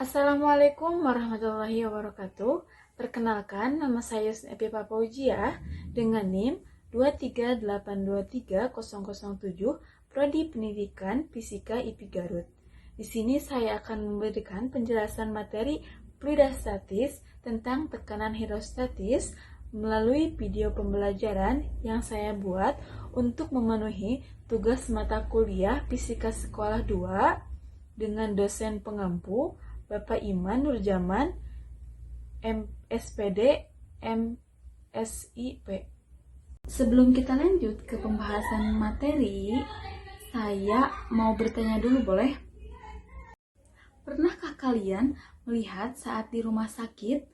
Assalamualaikum warahmatullahi wabarakatuh. Perkenalkan, nama saya Yusni Epipa Paujia dengan NIM 238230007 Prodi Pendidikan Fisika IP Garut. Di sini saya akan memberikan penjelasan materi fluida statis tentang tekanan hidrostatis melalui video pembelajaran yang saya buat untuk memenuhi tugas mata kuliah Fisika Sekolah 2 dengan dosen pengampu Bapak Iman Nurjaman, SPD, MSIP. Sebelum kita lanjut ke pembahasan materi, saya mau bertanya dulu boleh? Pernahkah kalian melihat saat di rumah sakit,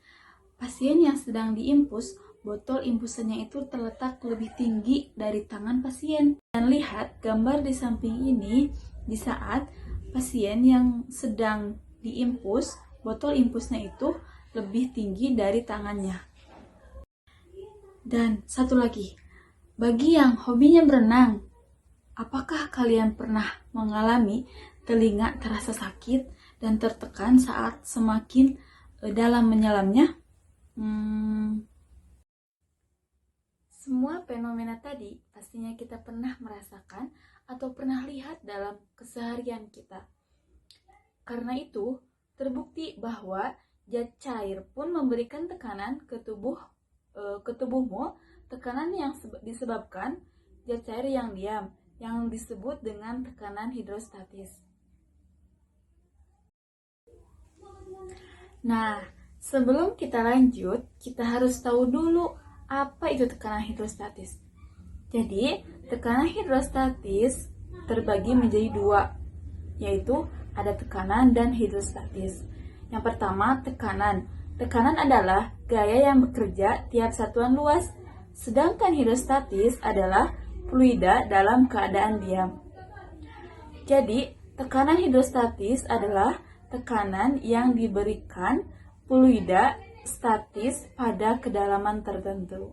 pasien yang sedang diinfus, botol infusannya itu terletak lebih tinggi dari tangan pasien? Dan lihat gambar di samping ini, di saat pasien yang sedang diinfus, botol infusnya itu lebih tinggi dari tangannya. Dan satu lagi, bagi yang hobinya berenang, apakah kalian pernah mengalami telinga terasa sakit dan tertekan saat semakin dalam menyelamnya? Semua fenomena tadi pastinya kita pernah merasakan atau pernah lihat dalam keseharian kita. Karena itu, terbukti bahwa zat cair pun memberikan tekanan ke tubuhmu, tekanan yang disebabkan zat cair yang diam, yang disebut dengan tekanan hidrostatis. Nah, sebelum kita lanjut, kita harus tahu dulu apa itu tekanan hidrostatis. Jadi, tekanan hidrostatis terbagi menjadi dua, yaitu ada tekanan dan hidrostatis. Yang pertama, tekanan. Tekanan adalah gaya yang bekerja tiap satuan luas, sedangkan hidrostatis adalah fluida dalam keadaan diam. Jadi, tekanan hidrostatis adalah tekanan yang diberikan fluida statis pada kedalaman tertentu.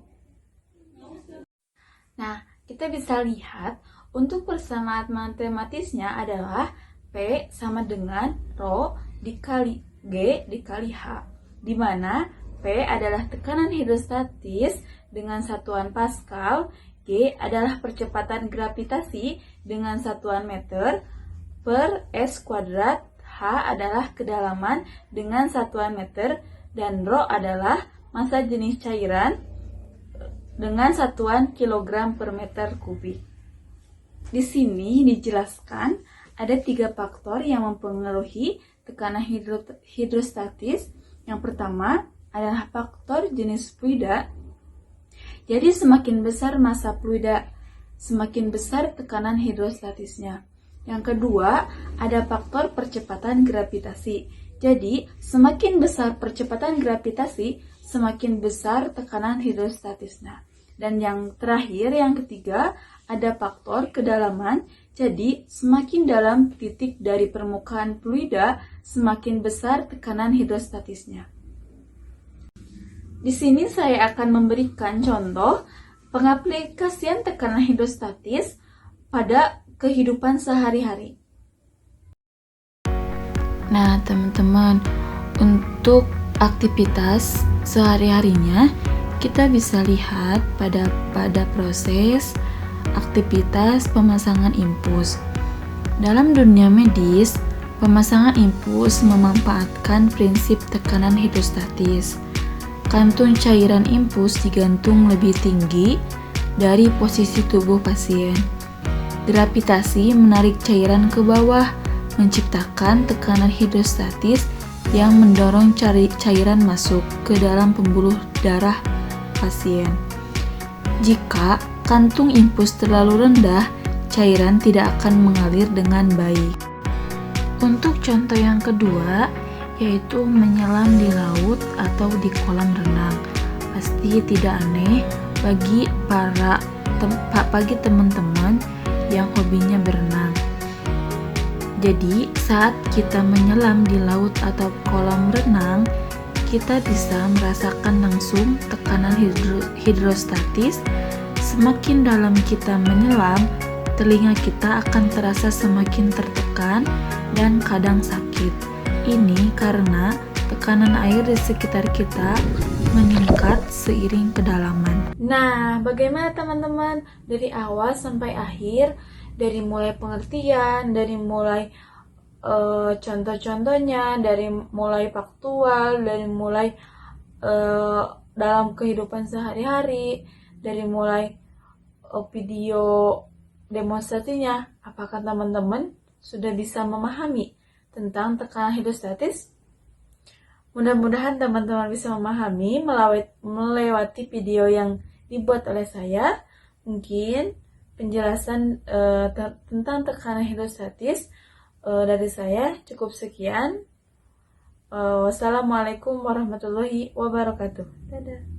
Nah, kita bisa lihat untuk persamaan matematisnya adalah P sama dengan Rho dikali G dikali H, di mana P adalah tekanan hidrostatis dengan satuan Pascal, G adalah percepatan gravitasi dengan satuan meter, per S kuadrat, H adalah kedalaman dengan satuan meter, dan Rho adalah massa jenis cairan dengan satuan kilogram per meter kubik. Di sini dijelaskan ada 3 faktor yang mempengaruhi tekanan hidrostatis. Yang pertama adalah faktor jenis fluida. Jadi semakin besar massa fluida, semakin besar tekanan hidrostatisnya. Yang kedua ada faktor percepatan gravitasi. Jadi semakin besar percepatan gravitasi, semakin besar tekanan hidrostatisnya. Dan yang terakhir, yang ketiga, ada faktor kedalaman. Jadi, semakin dalam titik dari permukaan fluida, semakin besar tekanan hidrostatisnya. Di sini saya akan memberikan contoh pengaplikasian tekanan hidrostatis pada kehidupan sehari-hari. Nah, teman-teman, untuk aktivitas sehari-harinya, kita bisa lihat pada proses aktivitas pemasangan infus. Dalam dunia medis, pemasangan infus memanfaatkan prinsip tekanan hidrostatis. Kantung cairan infus digantung lebih tinggi dari posisi tubuh pasien. Gravitasi menarik cairan ke bawah, menciptakan tekanan hidrostatis yang mendorong cairan masuk ke dalam pembuluh darah pasien. Jika kantung infus terlalu rendah, cairan tidak akan mengalir dengan baik. Untuk contoh yang kedua, yaitu menyelam di laut atau di kolam renang. Pasti tidak aneh bagi teman-teman yang hobinya berenang. Jadi, saat kita menyelam di laut atau kolam renang, kita bisa merasakan langsung tekanan hidrostatis. Semakin dalam kita menyelam, telinga kita akan terasa semakin tertekan dan kadang sakit. Ini karena tekanan air di sekitar kita meningkat seiring kedalaman. Nah, bagaimana teman-teman? Dari awal sampai akhir, dari mulai pengertian, dari mulai contoh-contohnya, dari mulai faktual, dari mulai dalam kehidupan sehari-hari, dari mulai video demonstrasinya, apakah teman-teman sudah bisa memahami tentang tekanan hidrostatis? Mudah-mudahan teman-teman bisa memahami melewati video yang dibuat oleh saya. Mungkin penjelasan tentang tekanan hidrostatis dari saya cukup sekian. Wassalamualaikum warahmatullahi wabarakatuh. Dadah.